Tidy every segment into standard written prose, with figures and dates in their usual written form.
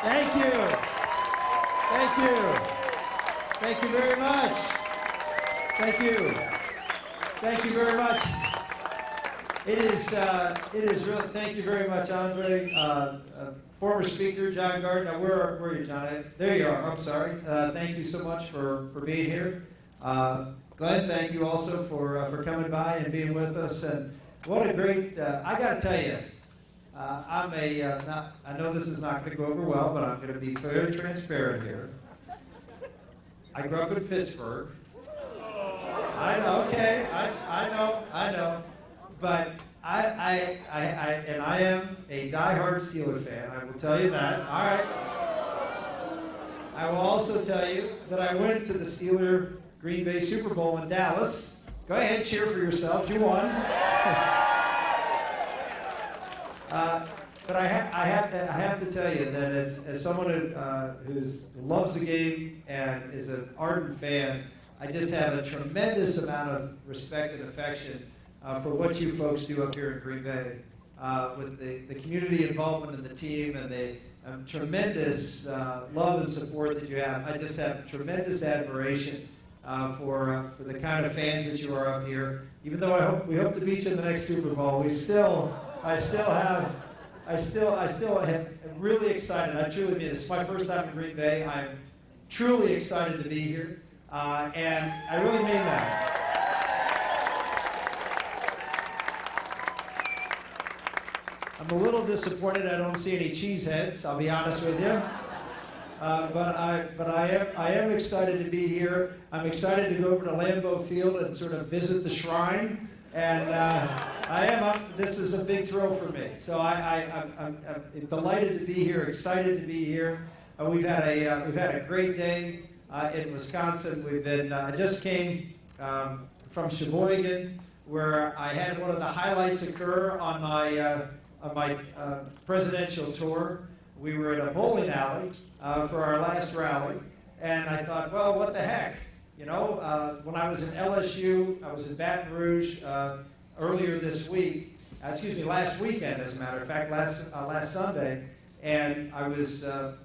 Thank you. Thank you. Thank you very much. Thank you. Thank you very much. It is really, thank you very much, Andre. Former speaker, John Gardner. Now, where are you, John? There you are. I'm sorry. Thank you so much for being here. Glenn, thank you also for coming by and being with us. And what a great, I got to tell you, I know this is not going to go over well, but I'm going to be very transparent here. I grew up in Pittsburgh. I know, okay, I know. But I am a diehard Steeler fan. I will tell you that. All right. I will also tell you that I went to the Steeler Green Bay Super Bowl in Dallas. Go ahead, cheer for yourselves. You won. But I have to tell you that as someone who loves the game and is an ardent fan, I just have a tremendous amount of respect and affection for what you folks do up here in Green Bay, with the community involvement in the team and the tremendous love and support that you have. I just have tremendous admiration for the kind of fans that you are up here. Even though we hope to beat you in the next Super Bowl, I still am really excited. I truly mean this is my first time in Green Bay. I'm truly excited to be here, and I really mean that. I'm a little disappointed I don't see any cheeseheads, I'll be honest with you. But I am excited to be here. I'm excited to go over to Lambeau Field and sort of visit the shrine. And this is a big thrill for me. So I'm delighted to be here, excited to be here. We've had a great day in Wisconsin. I just came from Sheboygan, where I had one of the highlights occur on my presidential tour. We were at a bowling alley for our last rally, and I thought, well, what the heck? You know, when I was in LSU, I was in Baton Rouge earlier this week, last weekend, as a matter of fact, last Sunday, and I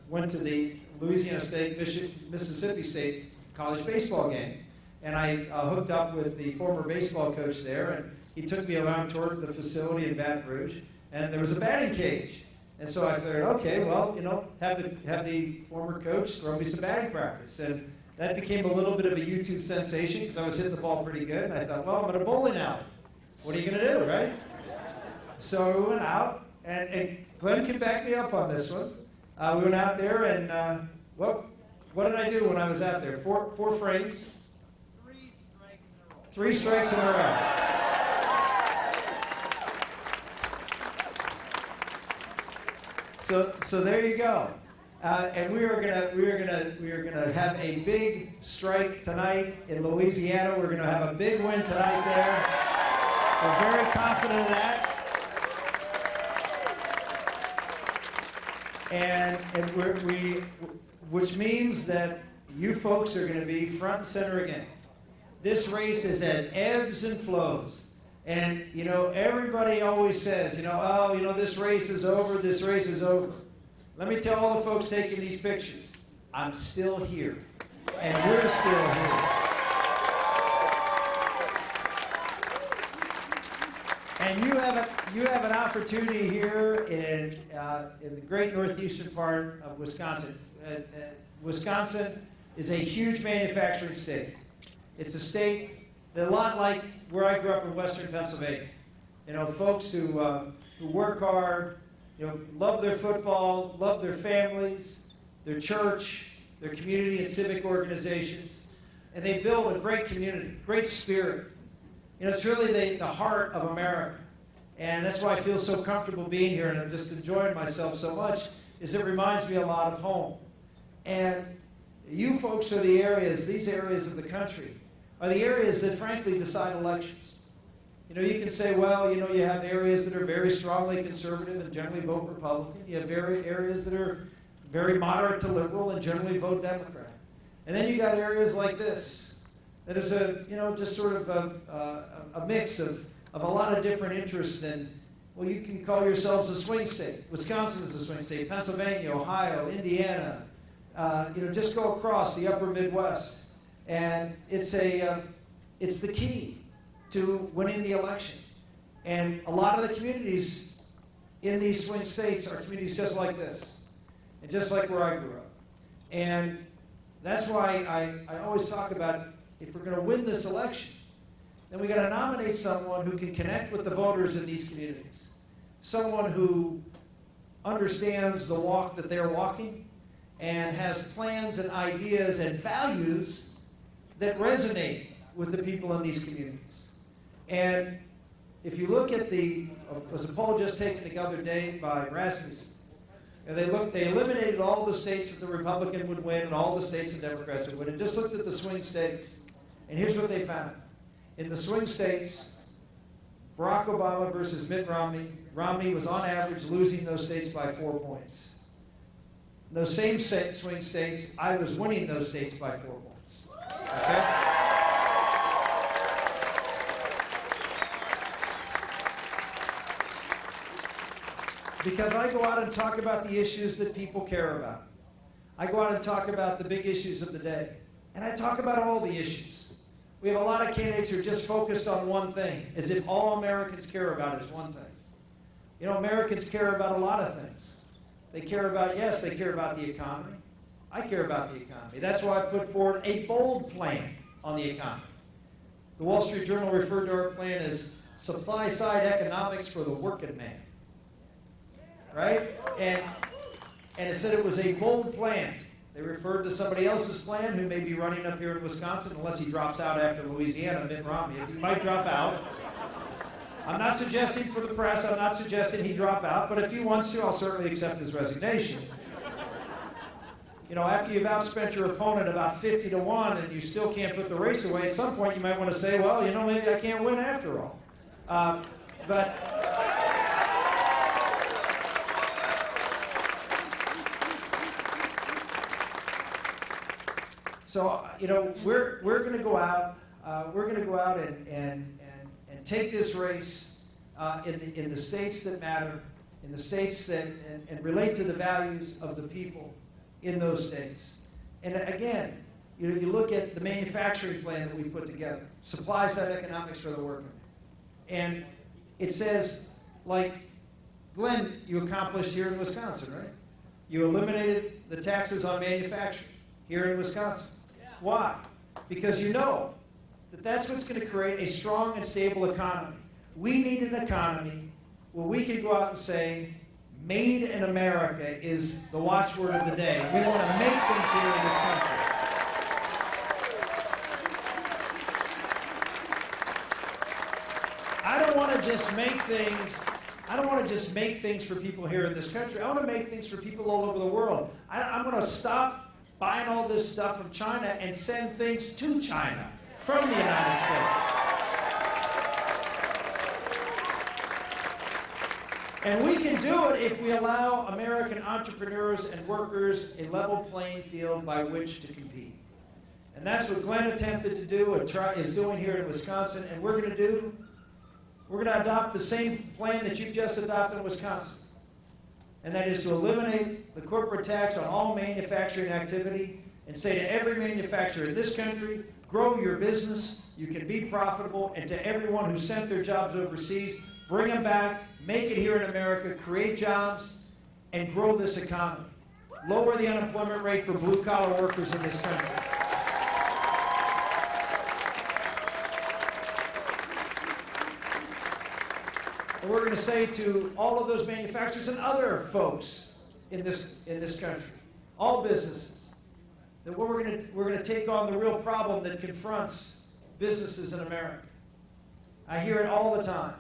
went to the Louisiana State, Mississippi State college baseball game, and I hooked up with the former baseball coach there, and he took me around toward the facility in Baton Rouge, and there was a batting cage. And so I figured, okay, well, you know, have the former coach throw me some batting practice. And that became a little bit of a YouTube sensation because I was hitting the ball pretty good. And I thought, well, I'm at a bowling alley. What are you going to do, right? So we went out, and Glenn can back me up on this one. We went out there, and what did I do when I was out there? Four frames. 3 strikes in a row. 3 strikes in a row. So there you go, and we are gonna have a big strike tonight in Louisiana. We're gonna have a big win tonight there. We're very confident of that, and which means that you folks are going to be front and center again. This race has had ebbs and flows. And, you know, everybody always says, you know, oh, you know, this race is over, this race is over. Let me tell all the folks taking these pictures, I'm still here, and we're still here. And you have an opportunity here in the great northeastern part of Wisconsin. Wisconsin is a huge manufacturing state. It's a state that a lot like where I grew up in western Pennsylvania. You know, folks who work hard, you know, love their football, love their families, their church, their community and civic organizations, and they build a great community, great spirit. You know, it's really the heart of America. And that's why I feel so comfortable being here, and I'm just enjoying myself so much, is it reminds me a lot of home. And you folks are these areas of the country, are the areas that frankly decide elections. You know, you can say, well, you know, you have areas that are very strongly conservative and generally vote Republican. You have areas that are very moderate to liberal and generally vote Democrat. And then you got areas like this that is just sort of a mix of a lot of different interests. And Well, you can call yourselves a swing state. Wisconsin is a swing state. Pennsylvania, Ohio, Indiana. Just go across the upper Midwest. And it's the key to winning the election. And a lot of the communities in these swing states are communities just like this, and just like where I grew up. And that's why I always talk about, if we're going to win this election, then we got to nominate someone who can connect with the voters in these communities. Someone who understands the walk that they're walking and has plans and ideas and values that resonate with the people in these communities. And if you look at was a poll just taken the other day by Rasmussen, and they eliminated all the states that the Republican would win and all the states the Democrats would win, and just looked at the swing states. And here's what they found. In the swing states, Barack Obama versus Mitt Romney, Romney was on average losing those states by 4 points. In those same swing states, I was winning those states by 4 points. Okay? Because I go out and talk about the issues that people care about. I go out and talk about the big issues of the day. And I talk about all the issues. We have a lot of candidates who are just focused on one thing, as if all Americans care about is one thing. You know, Americans care about a lot of things. They care about, yes, they care about the economy. I care about the economy. That's why I put forward a bold plan on the economy. The Wall Street Journal referred to our plan as supply-side economics for the working man. Right? And it said it was a bold plan. They referred to somebody else's plan who may be running up here in Wisconsin, unless he drops out after Louisiana, Mitt Romney. He might drop out. I'm not suggesting for the press, I'm not suggesting he drop out, but if he wants to, I'll certainly accept his resignation. You know, after you've outspent your opponent about 50-1 and you still can't put the race away, at some point you might want to say, well, you know, maybe I can't win after all. So, you know, we're going to go out. We're going to go out and take this race in the states that matter, in the states that and relate to the values of the people in those states. And again, you look at the manufacturing plan that we put together, supply-side economics for the worker, and it says, like Glenn, you accomplished here in Wisconsin, right? You eliminated the taxes on manufacturing here in Wisconsin. Why? Because you know that that's what's going to create a strong and stable economy. We need an economy where we can go out and say, made in America is the watchword of the day. We want to make things here in this country. I don't want to just make things. I don't want to just make things for people here in this country. I want to make things for people all over the world. I'm going to stop buying all this stuff from China and send things to China from the United States. And we can do it if we allow American entrepreneurs and workers a level playing field by which to compete. And that's what Glenn attempted to do and is doing here in Wisconsin. And we're going to adopt the same plan that you've just adopted in Wisconsin. And that is to eliminate the corporate tax on all manufacturing activity and say to every manufacturer in this country, grow your business, you can be profitable, and to everyone who sent their jobs overseas, bring them back, make it here in America, create jobs, and grow this economy. Lower the unemployment rate for blue-collar workers in this country. And we're going to say to all of those manufacturers and other folks in this country, all businesses, that we're going to take on the real problem that confronts businesses in America. I hear it all the time,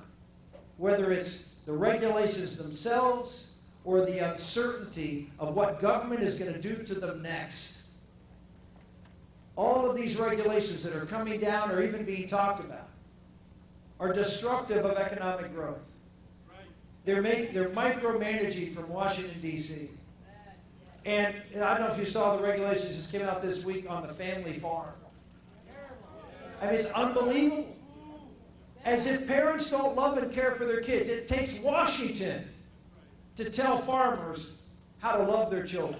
whether it's the regulations themselves or the uncertainty of what government is going to do to them next. All of these regulations that are coming down or even being talked about are destructive of economic growth. They're micromanaging from Washington, D.C. And I don't know if you saw the regulations that came out this week on the family farm. I mean, it's unbelievable. As if parents don't love and care for their kids. It takes Washington to tell farmers how to love their children,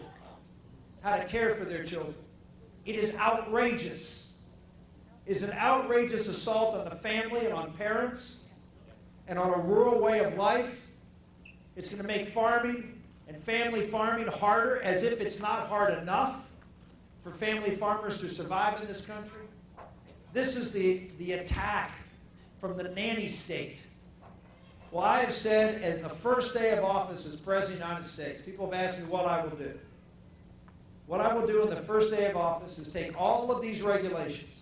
how to care for their children. It is outrageous. It is an outrageous assault on the family and on parents and on a rural way of life. It's going to make farming and family farming harder, as if it's not hard enough for family farmers to survive in this country. This is the attack from the nanny state. Well, I have said, as the first day of office as President of the United States, people have asked me what I will do. What I will do in the first day of office is take all of these regulations.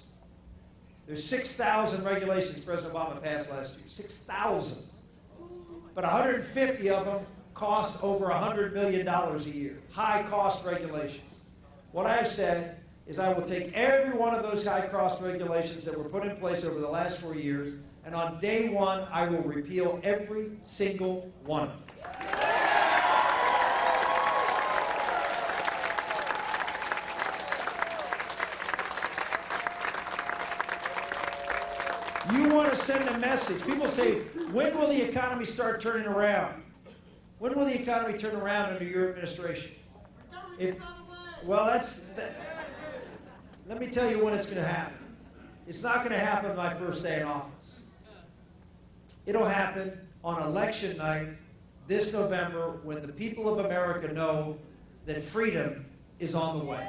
There's 6,000 regulations President Obama passed last year. 6,000. But 150 of them cost over $100 million a year. High-cost regulations. What I have said is I will take every one of those high-cost regulations that were put in place over the last 4 years, and on day one, I will repeal every single one of them. You want to send a message. People say, when will the economy start turning around? When will the economy turn around under your administration? Let me tell you when it's going to happen. It's not going to happen my first day in office. It'll happen on election night this November, when the people of America know that freedom is on the way.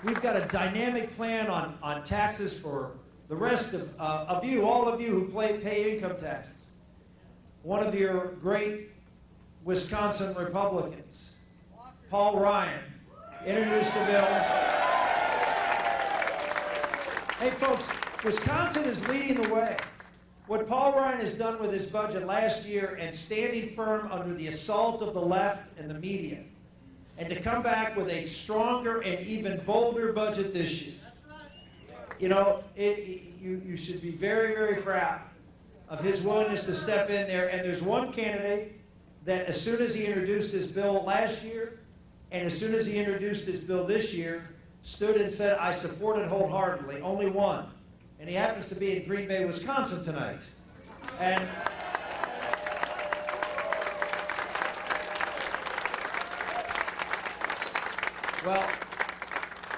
We've got a dynamic plan on taxes for the rest of you, all of you who pay income taxes. One of your great Wisconsin Republicans, Paul Ryan, introduced a bill. Hey folks, Wisconsin is leading the way. What Paul Ryan has done with his budget last year, and standing firm under the assault of the left and the media, and to come back with a stronger and even bolder budget this year. You know, you should be very, very proud of his willingness to step in there. And there's one candidate that, as soon as he introduced his bill last year, and as soon as he introduced his bill this year, stood and said, I support it wholeheartedly. Only one. And he happens to be in Green Bay, Wisconsin tonight. And well,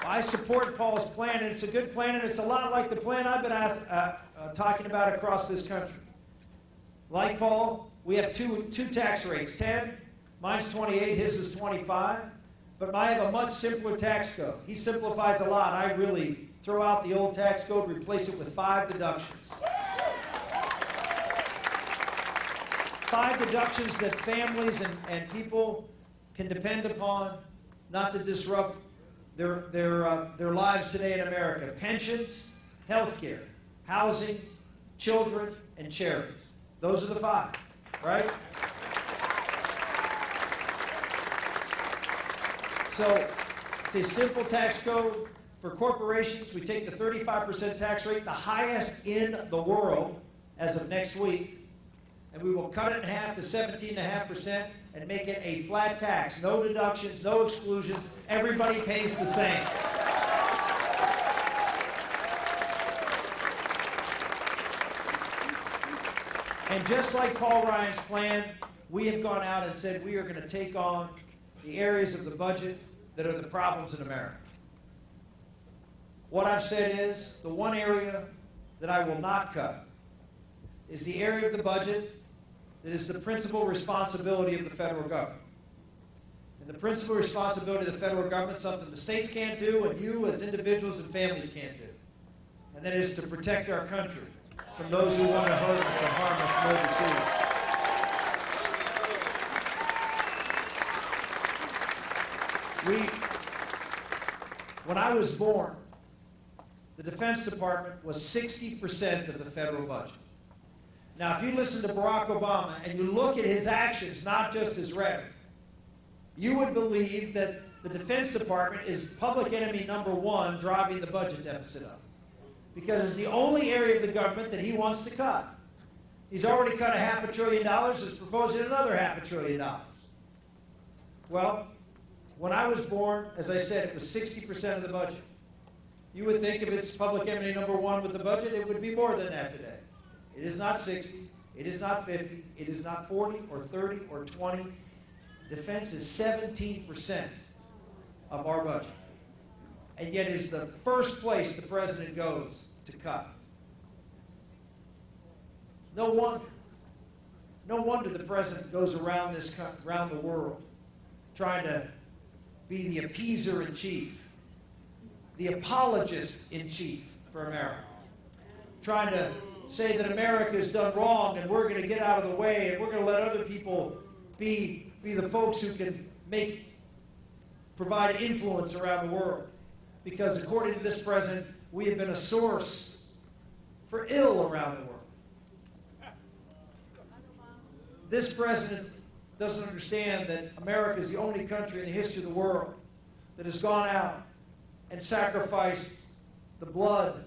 I support Paul's plan, and it's a good plan, and it's a lot like the plan I've been talking about across this country. Like Paul, we have two tax rates, 10, mine's 28, his is 25, but I have a much simpler tax code. He simplifies a lot. I really throw out the old tax code, replace it with 5 deductions. 5 deductions that families and people can depend upon, not to disrupt their lives today in America. Pensions, health care, housing, children, and charities. Those are the 5, right? So it's a simple tax code. For corporations, we take the 35% tax rate, the highest in the world as of next week, and we will cut it in half to 17.5% and make it a flat tax. No deductions, no exclusions. Everybody pays the same. And just like Paul Ryan's plan, we have gone out and said we are going to take on the areas of the budget that are the problems in America. What I've said is, the one area that I will not cut is the area of the budget that is the principal responsibility of the federal government. And the principal responsibility of the federal government is something the states can't do, and you as individuals and families can't do. And that is to protect our country from those who want to hurt us and harm us from overseas. When I was born, the Defense Department was 60% of the federal budget. Now, if you listen to Barack Obama and you look at his actions, not just his rhetoric, you would believe that the Defense Department is public enemy #1 driving the budget deficit up. Because it's the only area of the government that he wants to cut. He's already cut $500 billion, is proposing another $500 billion. Well, when I was born, as I said, it was 60% of the budget. You would think if it's public enemy number one with the budget, it would be more than that today. It is not 60, it is not 50, it is not 40 or 30 or 20. Defense is 17% of our budget. And yet is the first place the president goes to cut. No wonder the president goes around the world trying to be the appeaser in chief, the apologist in chief for America, trying to say that America has done wrong and we're going to get out of the way and we're going to let other people be the folks who can provide influence around the world. Because according to this president, we have been a source for ill around the world. This president doesn't understand that America is the only country in the history of the world that has gone out and sacrificed the blood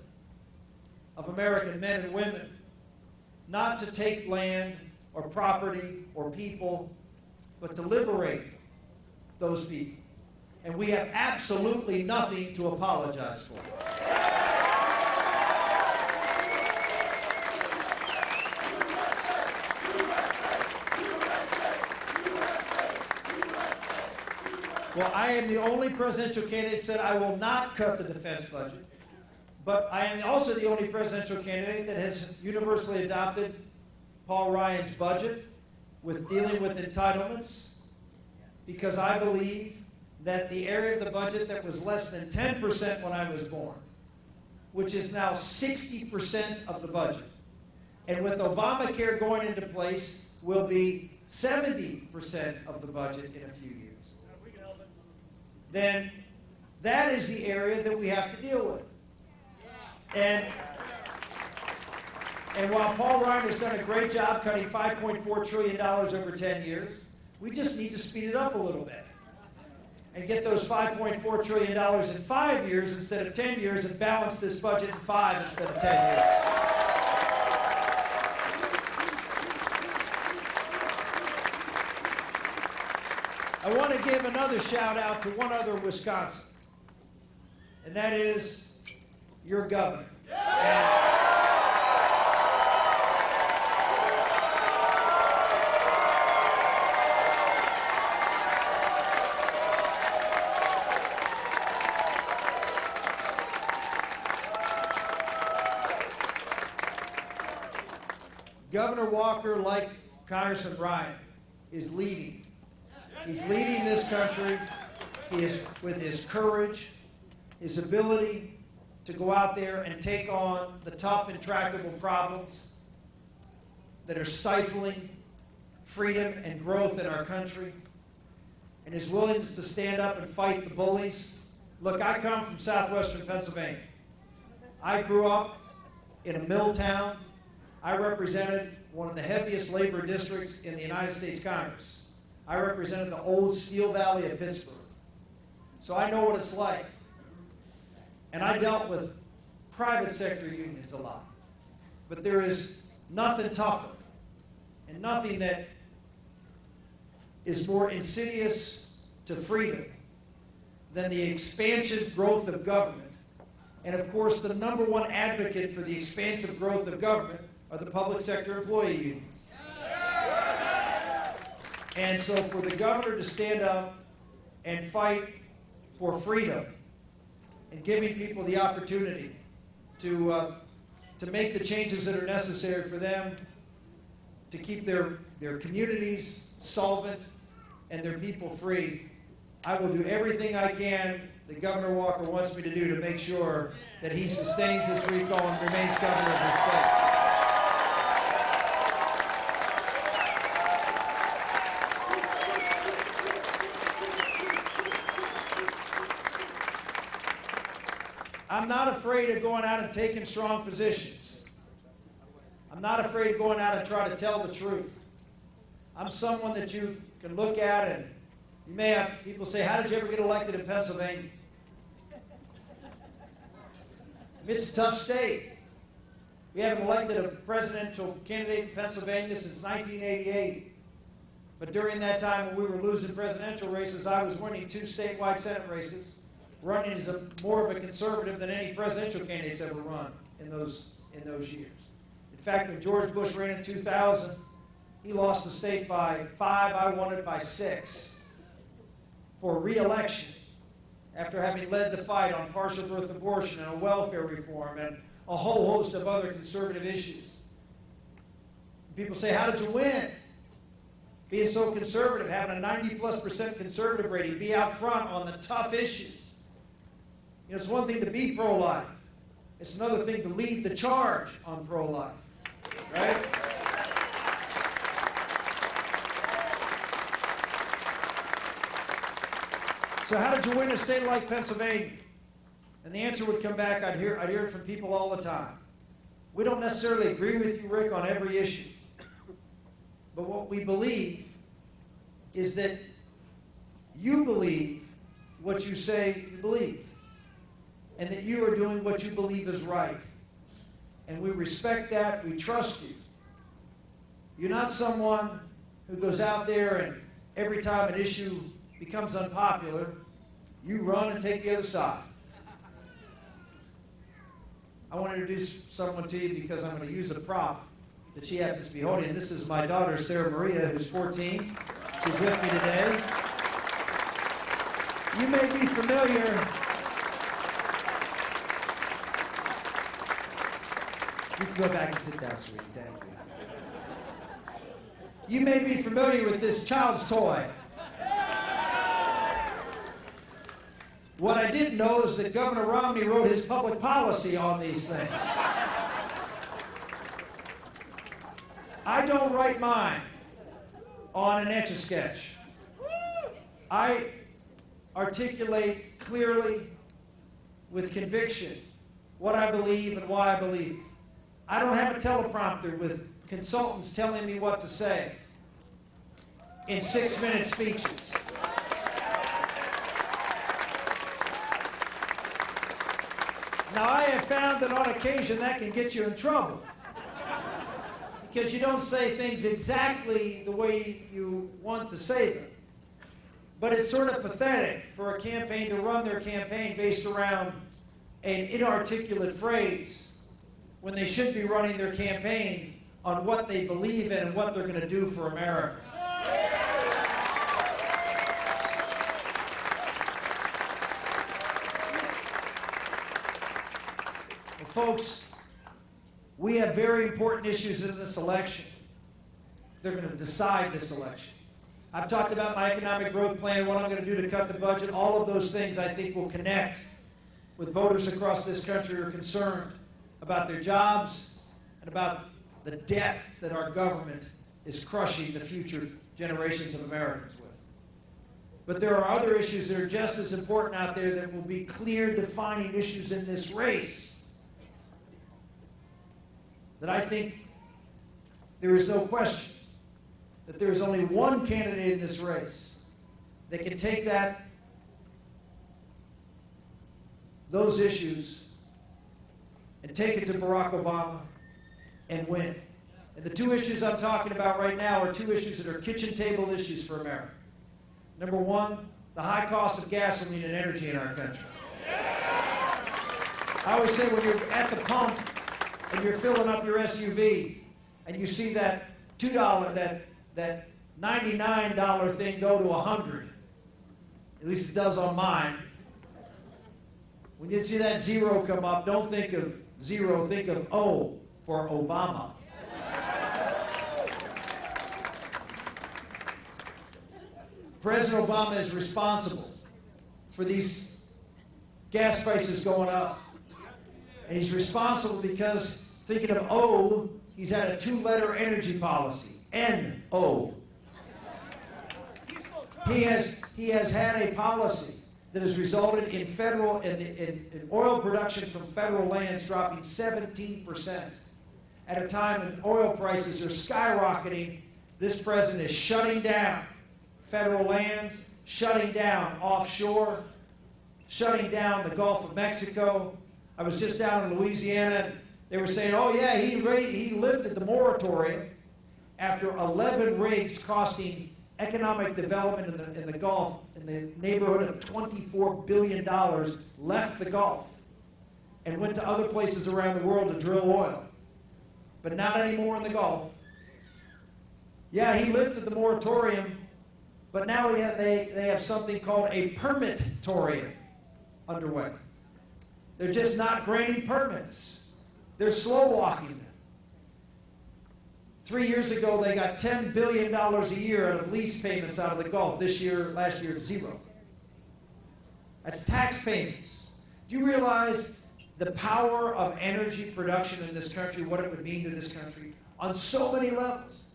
of American men and women, not to take land or property or people, but to liberate those people. And we have absolutely nothing to apologize for. Well, I am the only presidential candidate that said I will not cut the defense budget. But I am also the only presidential candidate that has universally adopted Paul Ryan's budget with dealing with entitlements, because I believe that the area of the budget that was less than 10% when I was born, which is now 60% of the budget, and with Obamacare going into place, will be 70% of the budget in a few years. Then that is the area that we have to deal with. And while Paul Ryan has done a great job cutting $5.4 trillion over 10 years, we just need to speed it up a little bit and get those $5.4 trillion in 5 years instead of 10 years and balance this budget in 5 instead of 10 years. I want to give another shout out to one other Wisconsin, and that is your governor. Governor Walker, like Congressman Ryan, is leading. He's leading this country. He is, with his courage, his ability to go out there and take on the tough, intractable problems that are stifling freedom and growth in our country, and his willingness to stand up and fight the bullies. Look, I come from southwestern Pennsylvania. I grew up in a mill town. I represented one of the heaviest labor districts in the United States Congress. I represented the old Steel Valley of Pittsburgh. So I know what it's like. And I dealt with private sector unions a lot. But there is nothing tougher and nothing that is more insidious to freedom than the expansive growth of government. And of course, the number one advocate for the expansive growth of government are the public sector employee unions. And so for the governor to stand up and fight for freedom and giving people the opportunity to make the changes that are necessary for them to keep their communities solvent and their people free, I will do everything I can that Governor Walker wants me to do to make sure that he sustains this recall and remains governor of the state. I'm not afraid of going out and taking strong positions. I'm not afraid of going out and trying to tell the truth. I'm someone that you can look at, and you may have people say, how did you ever get elected in Pennsylvania? It's a tough state. We haven't elected a presidential candidate in Pennsylvania since 1988. But during that time when we were losing presidential races, I was winning 2 statewide Senate races, running as more of a conservative than any presidential candidates ever run in those years. In fact, when George Bush ran in 2000, he lost the state by 5, I won it by 6 for re-election after having led the fight on partial birth abortion and welfare reform and a whole host of other conservative issues. People say, how did you win? Being so conservative, having a 90+% conservative rating, be out front on the tough issues. You know, it's one thing to be pro-life. It's another thing to lead the charge on pro-life, right? So how did you win a state like Pennsylvania? And the answer would come back, I'd hear it from people all the time. We don't necessarily agree with you, Rick, on every issue. But what we believe is that you believe what you say you believe, and that you are doing what you believe is right. And we respect that, we trust you. You're not someone who goes out there and every time an issue becomes unpopular, you run and take the other side. I want to introduce someone to you because I'm going to use a prop that she happens to be holding. This is my daughter, Sarah Maria, who's 14. She's with me today. You may be familiar. You can go back and sit down, sweetie. Thank you. You may be familiar with this child's toy. What I didn't know is that Governor Romney wrote his public policy on these things. I don't write mine on an Etch-a-Sketch. I articulate clearly with conviction what I believe and why I believe. I don't have a teleprompter with consultants telling me what to say in 6-minute speeches. Now, I have found that on occasion that can get you in trouble because you don't say things exactly the way you want to say them. But it's sort of pathetic for a campaign to run their campaign based around an inarticulate phrase when they should be running their campaign on what they believe in and what they're going to do for America. Folks, we have very important issues in this election. They're going to decide this election. I've talked about my economic growth plan, what I'm going to do to cut the budget. All of those things I think will connect with voters across this country who are concerned about their jobs and about the debt that our government is crushing the future generations of Americans with. But there are other issues that are just as important out there that will be clear, defining issues in this race that I think there is no question that there is only one candidate in this race that can take those issues and take it to Barack Obama and win. And the 2 issues I'm talking about right now are 2 issues that are kitchen table issues for America. Number 1, the high cost of gasoline and energy in our country. I always say when you're at the pump and you're filling up your SUV and you see that $2, that $99 thing go to $100, at least it does on mine. When you see that 0 come up, don't think of 0, think of O for Obama. President Obama is responsible for these gas prices going up. And he's responsible because, thinking of O, he's had a 2-letter energy policy, N-O. He has had a policy that has resulted in in oil production from federal lands dropping 17%. At a time when oil prices are skyrocketing, this president is shutting down federal lands, shutting down offshore, shutting down the Gulf of Mexico. I was just down in Louisiana, They were saying, oh yeah, he lifted the moratorium after 11 rigs costing economic development in the Gulf in the neighborhood of $24 billion left the Gulf and went to other places around the world to drill oil. But not anymore in the Gulf. Yeah, he lifted the moratorium, but now they have something called a permit-torium underway. They're just not granting permits. They're slow-walking them. 3 years ago, they got $10 billion a year out of lease payments out of the Gulf. Last year, zero. That's tax payments. Do you realize the power of energy production in this country, what it would mean to this country on so many levels?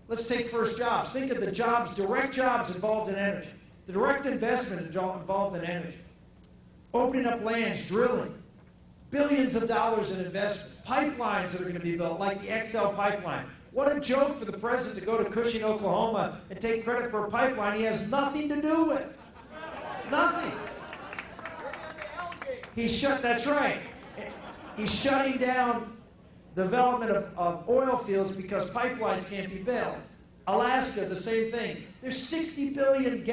Let's take first jobs. Think of the jobs, direct jobs involved in energy, the direct investment involved in energy, opening up lands, drilling, billions of dollars in investment, pipelines that are going to be built, like the XL pipeline. What a joke for the president to go to Cushing, Oklahoma, and take credit for a pipeline he has nothing to do with. Nothing. That's right. He's shutting down development of oil fields because pipelines can't be built. Alaska, the same thing. There's 60 billion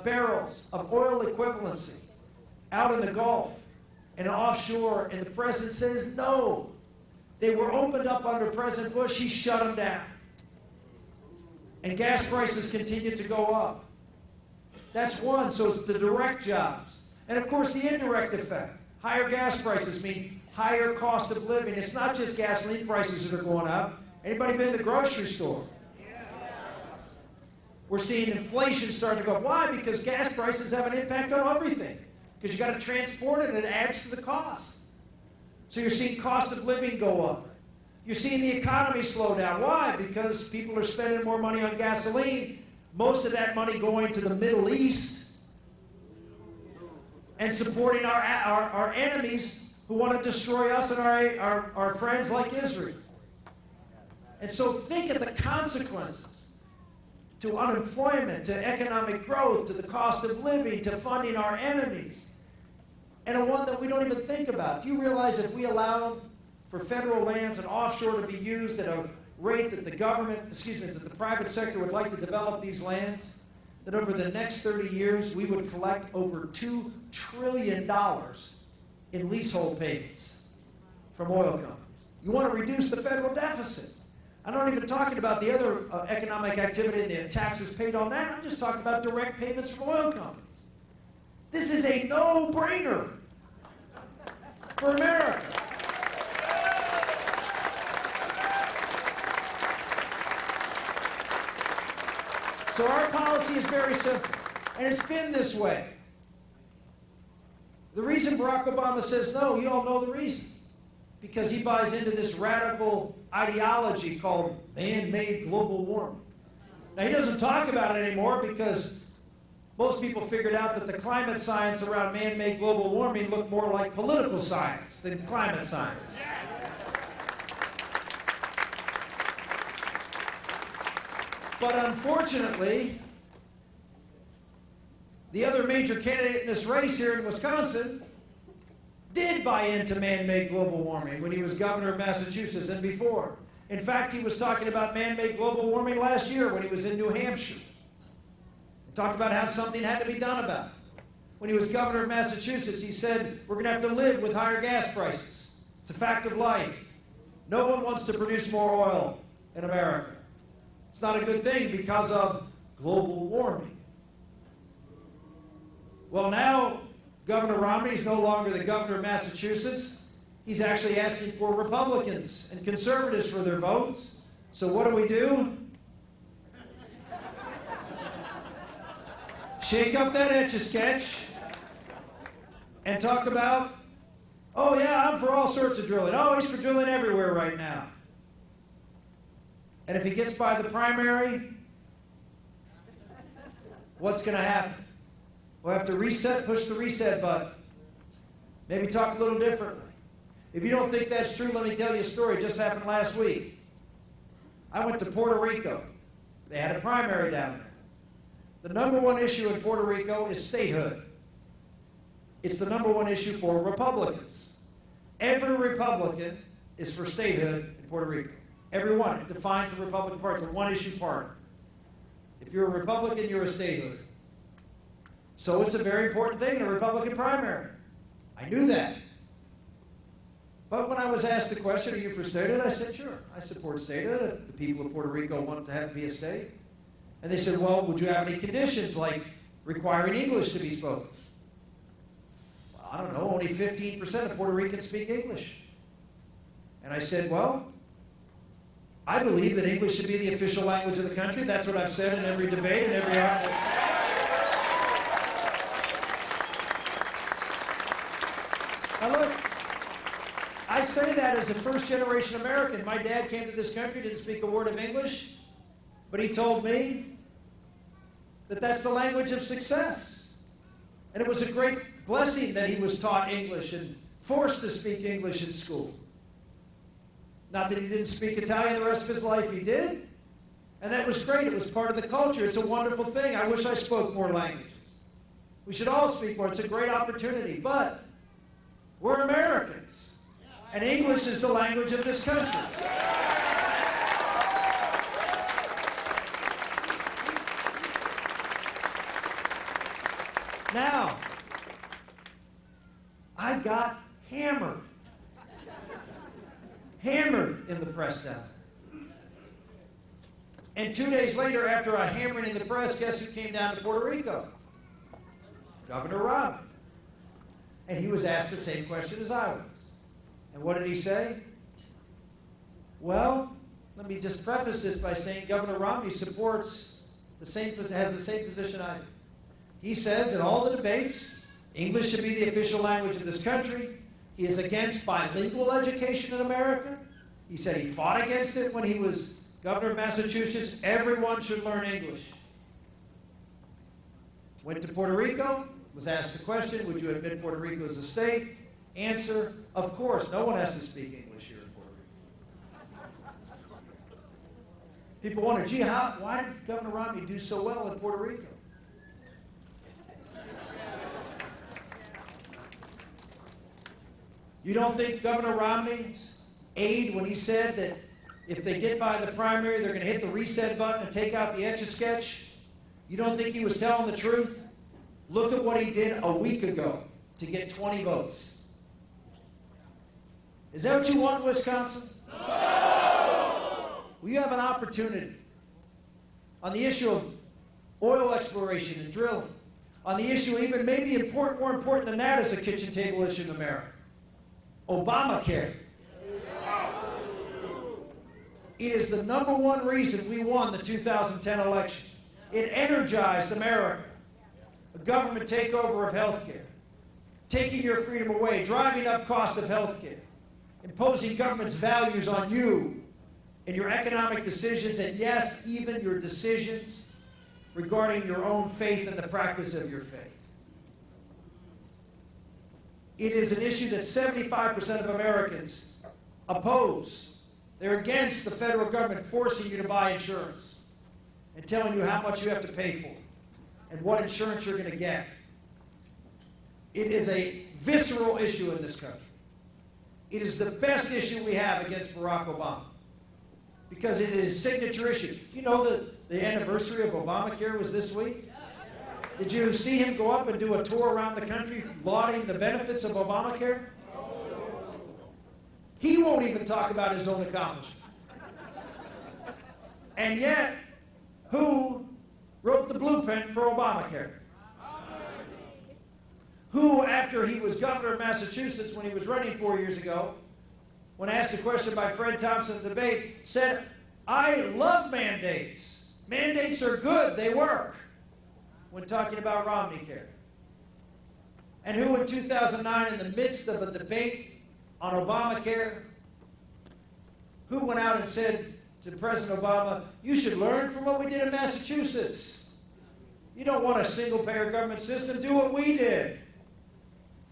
barrels of oil equivalency out in the Gulf and offshore, and the president says no. They were opened up under President Bush. He shut them down. And gas prices continue to go up. That's one, so it's the direct jobs. And of course, the indirect effect. Higher gas prices mean higher cost of living. It's not just gasoline prices that are going up. Anybody been to the grocery store? We're seeing inflation starting to go up. Why? Because gas prices have an impact on everything. Because you got to transport it and it adds to the cost. So you're seeing cost of living go up. You're seeing the economy slow down. Why? Because people are spending more money on gasoline. Most of that money going to the Middle East and supporting our enemies who want to destroy us and our friends like Israel. And so think of the consequences to unemployment, to economic growth, to the cost of living, to funding our enemies. And a one that we don't even think about. Do you realize if we allow for federal lands and offshore to be used at a rate that that the private sector would like to develop these lands, that over the next 30 years we would collect over $2 trillion in leasehold payments from oil companies. You want to reduce the federal deficit. I'm not even talking about the other economic activity and the taxes paid on that. I'm just talking about direct payments from oil companies. This is a no-brainer for America. So our policy is very simple, and it's been this way. The reason Barack Obama says no, you all know the reason. Because he buys into this radical ideology called man-made global warming. Now, he doesn't talk about it anymore because most people figured out that the climate science around man-made global warming looked more like political science than climate science. But unfortunately, the other major candidate in this race here in Wisconsin did buy into man-made global warming when he was governor of Massachusetts and before. In fact, he was talking about man-made global warming last year when he was in New Hampshire. He talked about how something had to be done about it. When he was governor of Massachusetts, he said, we're going to have to live with higher gas prices. It's a fact of life. No one wants to produce more oil in America. It's not a good thing because of global warming. Well, now Governor Romney is no longer the governor of Massachusetts. He's actually asking for Republicans and conservatives for their votes. So what do? Shake up that Etch-a-Sketch and talk about, oh yeah, I'm for all sorts of drilling. Oh, he's for drilling everywhere right now. And if he gets by the primary, what's going to happen? We'll have to push the reset button. Maybe talk a little differently. If you don't think that's true, let me tell you a story. It just happened last week. I went to Puerto Rico. They had a primary down there. The #1 issue in Puerto Rico is statehood. It's the #1 issue for Republicans. Every Republican is for statehood in Puerto Rico. Every one. It defines the Republican Party. It's a one-issue party. If you're a Republican, you're a statehood. So it's a very important thing in a Republican primary. I knew that. But when I was asked the question, are you for statehood? I said, sure, I support statehood if the people of Puerto Rico want to have it be a state. And they said, well, would you have any conditions like requiring English to be spoken? Well, I don't know, only 15% of Puerto Ricans speak English. And I said, well, I believe that English should be the official language of the country. That's what I've said in every debate and every argument. Now look, I say that as a first-generation American. My dad came to this country, didn't speak a word of English, but he told me that that's the language of success. And it was a great blessing that he was taught English and forced to speak English in school. Not that he didn't speak Italian the rest of his life, he did. And that was great. It was part of the culture. It's a wonderful thing. I wish I spoke more languages. We should all speak more. It's a great opportunity. But we're Americans. And English is the language of this country. Now, I got hammered. Hammered in the press down there. And 2 days later, after a hammering in the press, guess who came down to Puerto Rico? Governor Ravine. And he was asked the same question as I was. And what did he say? Well, let me just preface this by saying Governor Ravine supports has the same position I do. He says in all the debates, English should be the official language of this country. He is against bilingual education in America. He said he fought against it when he was governor of Massachusetts. Everyone should learn English. Went to Puerto Rico, was asked the question, would you admit Puerto Rico as a state? Answer, of course. No one has to speak English here in Puerto Rico. People wonder, gee, why did Governor Romney do so well in Puerto Rico? You don't think Governor Romney's aide, when he said that if they get by the primary, they're going to hit the reset button and take out the Etch-a-Sketch? You don't think he was telling the truth? Look at what he did a week ago to get 20 votes. Is that what you want in Wisconsin? No! Well, you have an opportunity on the issue of oil exploration and drilling, on the issue even maybe more important than that is a kitchen table issue in America. Obamacare. It is the #1 reason we won the 2010 election. It energized America. A government takeover of health care, taking your freedom away, driving up cost of health care, imposing government's values on you and your economic decisions, and yes, even your decisions regarding your own faith and the practice of your faith. It is an issue that 75% of Americans oppose. They're against the federal government forcing you to buy insurance and telling you how much you have to pay for and what insurance you're going to get. It is a visceral issue in this country. It is the best issue we have against Barack Obama because it is a signature issue. You know that the anniversary of Obamacare was this week? Did you see him go up and do a tour around the country lauding the benefits of Obamacare? He won't even talk about his own accomplishment. And yet, who wrote the blueprint for Obamacare? Who, after he was governor of Massachusetts when he was running 4 years ago, when asked a question by Fred Thompson's debate, said, I love mandates. Mandates are good, they work, when talking about Romneycare. And who in 2009, in the midst of a debate on Obamacare, who went out and said to President Obama, you should learn from what we did in Massachusetts. You don't want a single-payer government system, do what we did.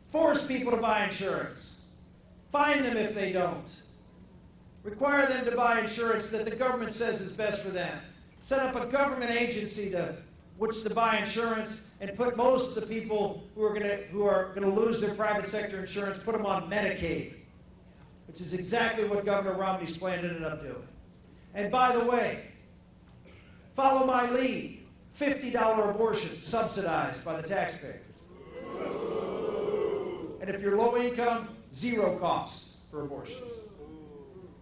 Force people to buy insurance. Fine them if they don't. Require them to buy insurance that the government says is best for them. Set up a government agency to which to buy insurance and put most of the people who are going to lose their private sector insurance, put them on Medicaid. A which is exactly what Governor Romney's plan ended up doing. And by the way, follow my lead, $50 abortion subsidized by the taxpayers. And if you're low income, zero cost for abortions.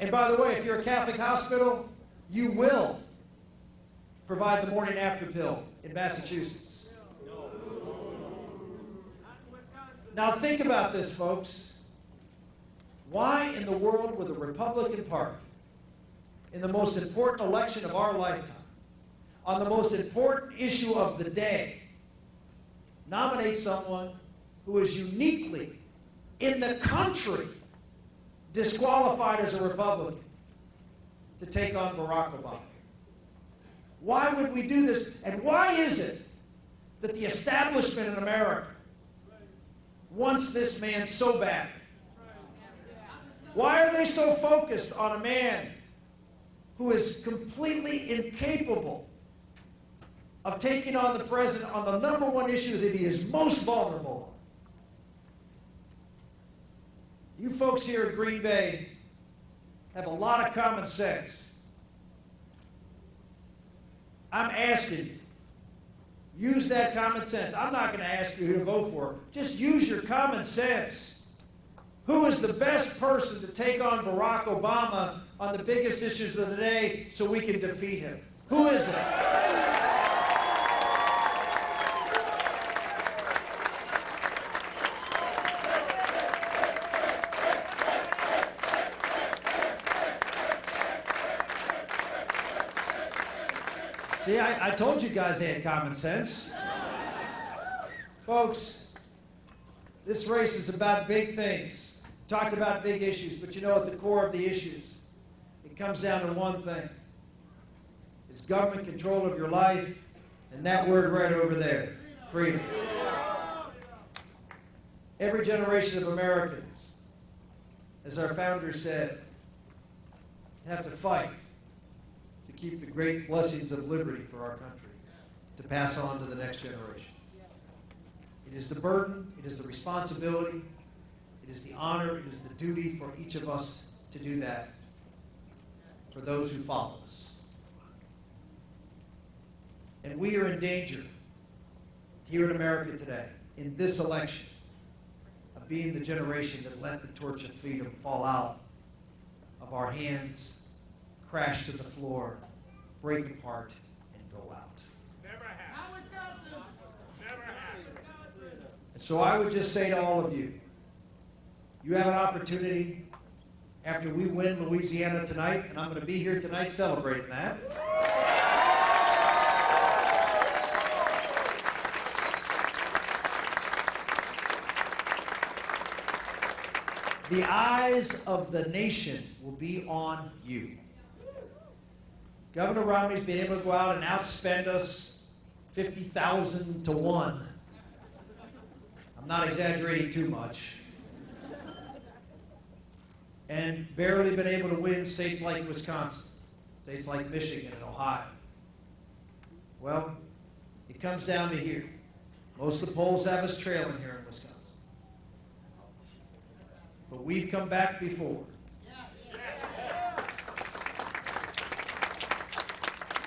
And by the way, if you're a Catholic hospital, you will provide the morning after pill in Massachusetts. Now think about this, folks. Why in the world would the Republican Party, in the most important election of our lifetime, on the most important issue of the day, nominate someone who is uniquely in the country disqualified as a Republican to take on Barack Obama? Why would we do this? And why is it that the establishment in America wants this man so bad? Why are they so focused on a man who is completely incapable of taking on the president on the number one issue that he is most vulnerable on? You folks here at Green Bay have a lot of common sense. I'm asking you, use that common sense. I'm not going to ask you who to vote for. Just use your common sense. Who is the best person to take on Barack Obama on the biggest issues of the day so we can defeat him? Who is it? See, I told you guys they had common sense. Folks, this race is about big things. Talked about big issues, but you know at the core of the issues, it comes down to one thing. It's government control of your life, and that word right over there, freedom. Every generation of Americans, as our founders said, have to fight to keep the great blessings of liberty for our country to pass on to the next generation. It is the burden, it is the responsibility, it is the honor, it is the duty for each of us to do that for those who follow us. And we are in danger here in America today, in this election, of being the generation that let the torch of freedom fall out of our hands, crash to the floor, break apart, and go out. Never have. Not Wisconsin. Never have. Wisconsin. And so I would just say to all of you, you have an opportunity after we win Louisiana tonight, and I'm going to be here tonight celebrating that. The eyes of the nation will be on you. Governor Romney's been able to go out and outspend us 50,000 to 1. I'm not exaggerating too much. And barely been able to win states like Wisconsin, states like Michigan and Ohio. Well, it comes down to here. Most of the polls have us trailing here in Wisconsin. But we've come back before.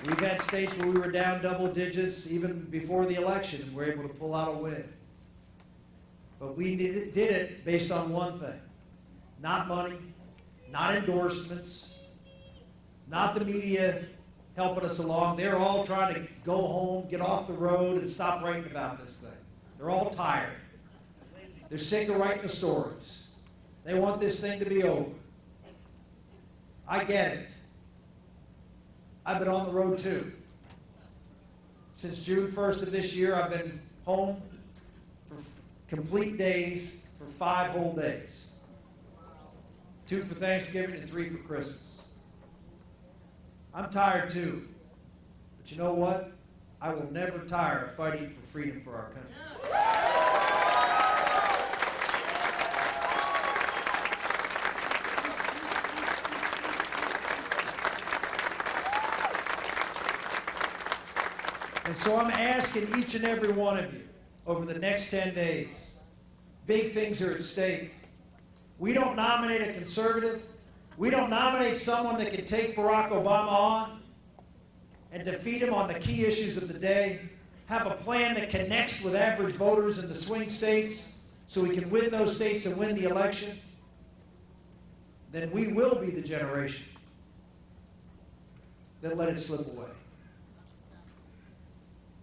We've had states where we were down double digits even before the election and were able to pull out a win. But we did it based on one thing. Not money, not endorsements, not the media helping us along. They're all trying to go home, get off the road, and stop writing about this thing. They're all tired. They're sick of writing the stories. They want this thing to be over. I get it. I've been on the road too. Since June 1st of this year, I've been home for complete days for 5 whole days. 2 for Thanksgiving and 3 for Christmas. I'm tired too. But you know what? I will never tire of fighting for freedom for our country. And so I'm asking each and every one of you over the next 10 days, big things are at stake. We don't nominate a conservative. We don't nominate someone that can take Barack Obama on and defeat him on the key issues of the day, have a plan that connects with average voters in the swing states so we can win those states and win the election. Then we will be the generation that let it slip away.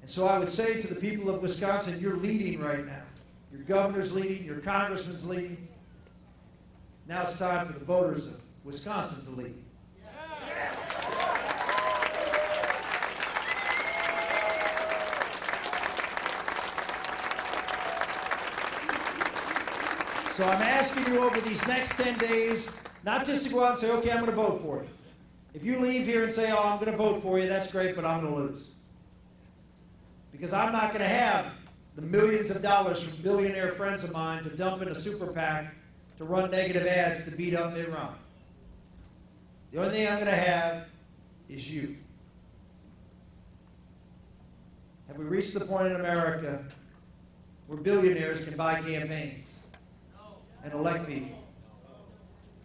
And so I would say to the people of Wisconsin, you're leading right now. Your governor's leading, your congressman's leading. Now it's time for the voters of Wisconsin to lead. So I'm asking you over these next 10 days, not just to go out and say, okay, I'm going to vote for you. If you leave here and say, oh, I'm going to vote for you, that's great, but I'm going to lose. Because I'm not going to have the millions of dollars from billionaire friends of mine to dump in a super PAC to run negative ads to beat up Mitt Romney. The only thing I'm going to have is you. Have we reached the point in America where billionaires can buy campaigns and elect people?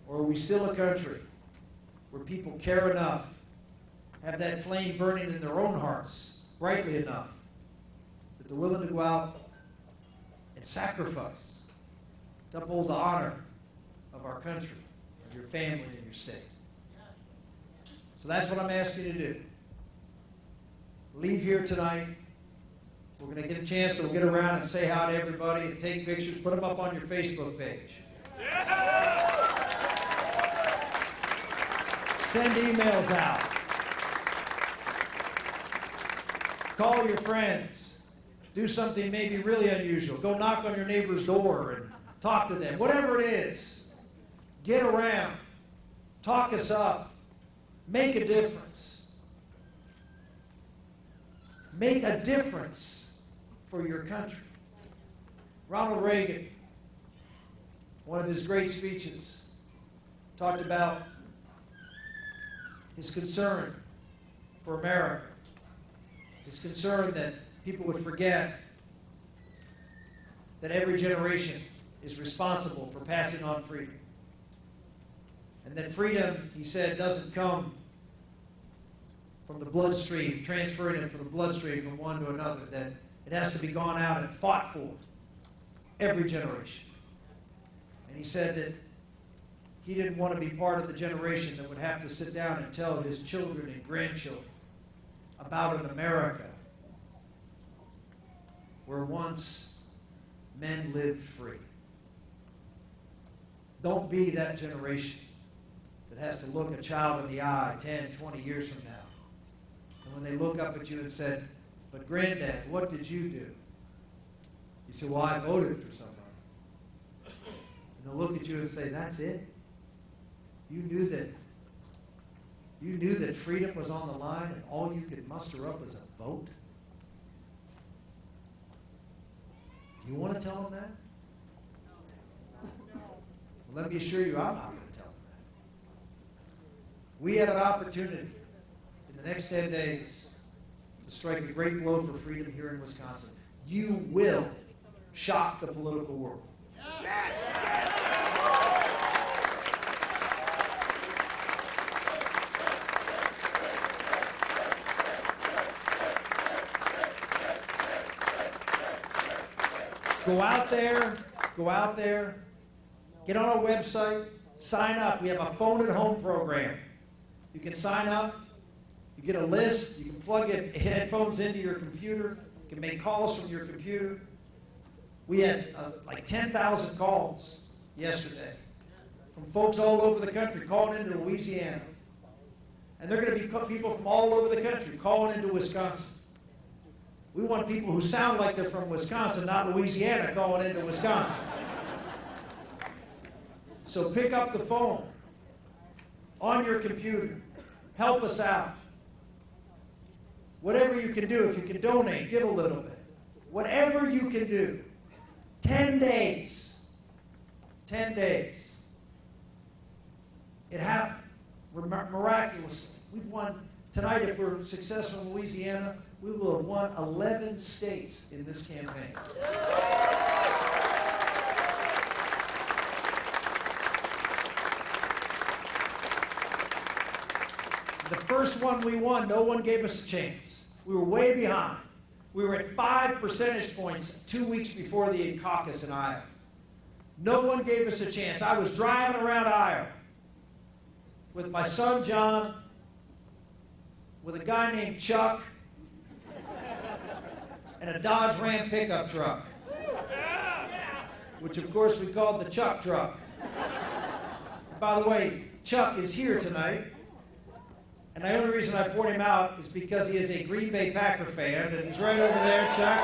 Or are we still a country where people care enough, have that flame burning in their own hearts brightly enough, that they're willing to go out and sacrifice to uphold the honor of our country, of your family, and your state? So that's what I'm asking you to do. Leave here tonight. We're going to get a chance to get around and say hi to everybody and take pictures, put them up on your Facebook page. Send emails out. Call your friends. Do something maybe really unusual. Go knock on your neighbor's door and talk to them. Whatever it is, get around. Talk us up. Make a difference. Make a difference for your country. Ronald Reagan, one of his great speeches, talked about his concern for America, his concern that people would forget that every generation is responsible for passing on freedom. And that freedom, he said, doesn't come from the bloodstream, transferring it from the bloodstream from one to another, that it has to be gone out and fought for every generation. And he said that he didn't want to be part of the generation that would have to sit down and tell his children and grandchildren about an America where once men lived free. Don't be that generation that has to look a child in the eye 10, 20 years from now. And when they look up at you and said, but Granddad, what did you do? You say, well, I voted for somebody. And they'll look at you and say, that's it? You knew that freedom was on the line and all you could muster up was a vote? Do you want to tell them that? Well, let me assure you, I'm not going to tell them that. We have an opportunity in the next 10 days to strike a great blow for freedom here in Wisconsin. You will shock the political world. Go out there, get on our website, sign up. We have a phone at home program. You can sign up, you get a list, you can plug headphones into your computer, you can make calls from your computer. We had like 10,000 calls yesterday from folks all over the country calling into Louisiana. And they're going to be people from all over the country calling into Wisconsin. We want people who sound like they're from Wisconsin, not Louisiana, calling into Wisconsin. So pick up the phone on your computer. Help us out. Whatever you can do, if you can donate, give a little bit. Whatever you can do. 10 days. 10 days. It happened. Miraculously. We've won tonight. If we're successful in Louisiana, we will have won 11 states in this campaign. The first one we won, no one gave us a chance. We were way behind. We were at 5 percentage points 2 weeks before the caucus in Iowa. No one gave us a chance. I was driving around Iowa with my son John, with a guy named Chuck, and a Dodge Ram pickup truck, which of course we called the Chuck truck. By the way, Chuck is here tonight, and the only reason I point him out is because he is a Green Bay Packer fan, and he's right over there, Chuck.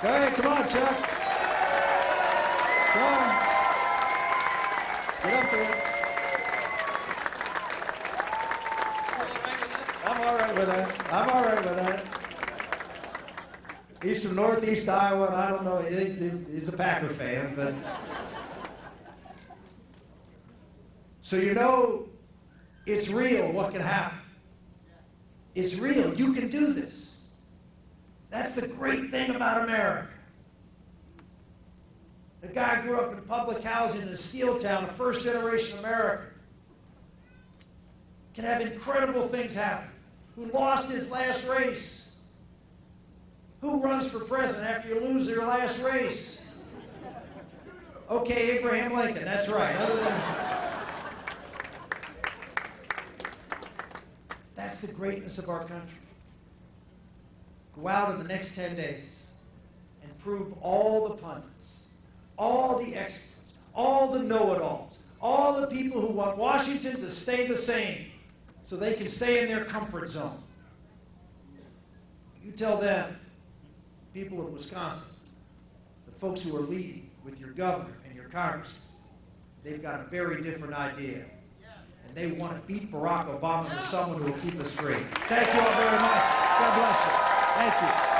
Go ahead, come on, Chuck. Come on. Get up there. I'm all right with that. I'm all right with that. He's from Northeast Iowa, and I don't know, he's a Packer fan, but... So you know, it's real what can happen. It's real. You can do this. That's the great thing about America. The guy grew up in public housing in a steel town, a first-generation American. Can have incredible things happen. Who lost his last race. Who runs for president after you lose your last race? Okay, Abraham Lincoln, that's right. Other than... That's the greatness of our country. Go out in the next 10 days and prove all the pundits, all the experts, all the know-it-alls, all the people who want Washington to stay the same so they can stay in their comfort zone. You tell them, people of Wisconsin, the folks who are leading with your governor and your congressman, they've got a very different idea. And they want to beat Barack Obama with someone who will keep us free. Thank you all very much. God bless you. Thank you.